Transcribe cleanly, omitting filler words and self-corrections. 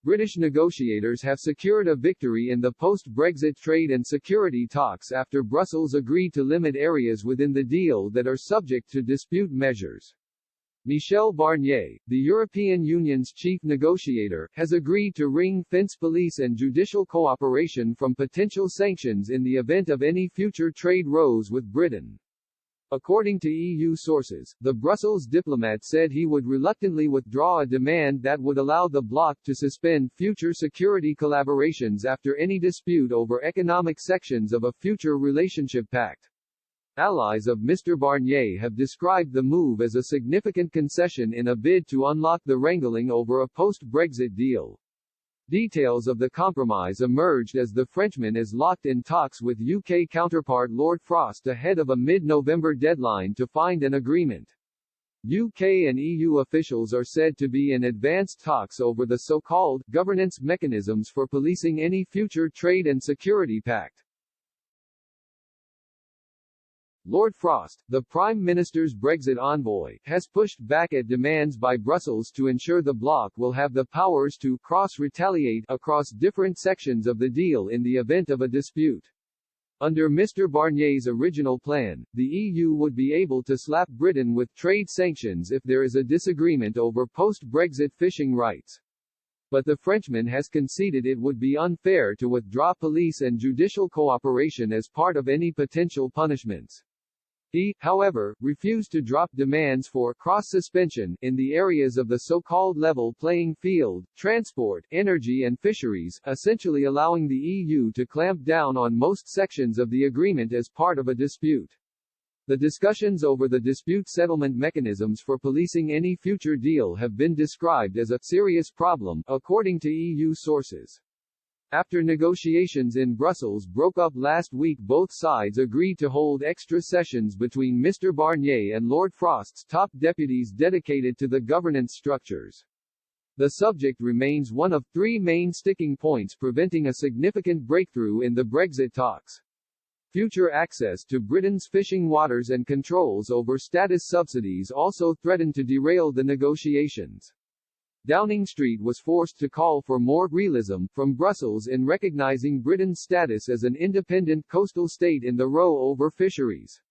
British negotiators have secured a victory in the post-Brexit trade and security talks after Brussels agreed to limit areas within the deal that are subject to dispute measures. Michel Barnier, the European Union's chief negotiator, has agreed to ring-fence police and judicial cooperation from potential sanctions in the event of any future trade rows with Britain. According to EU sources, the Brussels diplomat said he would reluctantly withdraw a demand that would allow the bloc to suspend future security collaborations after any dispute over economic sections of a future relationship pact. Allies of Mr. Barnier have described the move as a significant concession in a bid to unlock the wrangling over a post-Brexit deal. Details of the compromise emerged as the Frenchman is locked in talks with UK counterpart Lord Frost ahead of a mid-November deadline to find an agreement. UK and EU officials are said to be in advanced talks over the so-called governance mechanisms for policing any future trade and security pact. Lord Frost, the Prime Minister's Brexit envoy, has pushed back at demands by Brussels to ensure the bloc will have the powers to cross-retaliate across different sections of the deal in the event of a dispute. Under Mr. Barnier's original plan, the EU would be able to slap Britain with trade sanctions if there is a disagreement over post-Brexit fishing rights. But the Frenchman has conceded it would be unfair to withdraw police and judicial cooperation as part of any potential punishments. He, however, refused to drop demands for cross-suspension in the areas of the so-called level playing field, transport, energy and fisheries, essentially allowing the EU to clamp down on most sections of the agreement as part of a dispute. The discussions over the dispute settlement mechanisms for policing any future deal have been described as a serious problem, according to EU sources. After negotiations in Brussels broke up last week, both sides agreed to hold extra sessions between Mr. Barnier and Lord Frost's top deputies dedicated to the governance structures. The subject remains one of three main sticking points preventing a significant breakthrough in the Brexit talks. Future access to Britain's fishing waters and controls over status subsidies also threatened to derail the negotiations. Downing Street was forced to call for more realism from Brussels in recognizing Britain's status as an independent coastal state in the row over fisheries.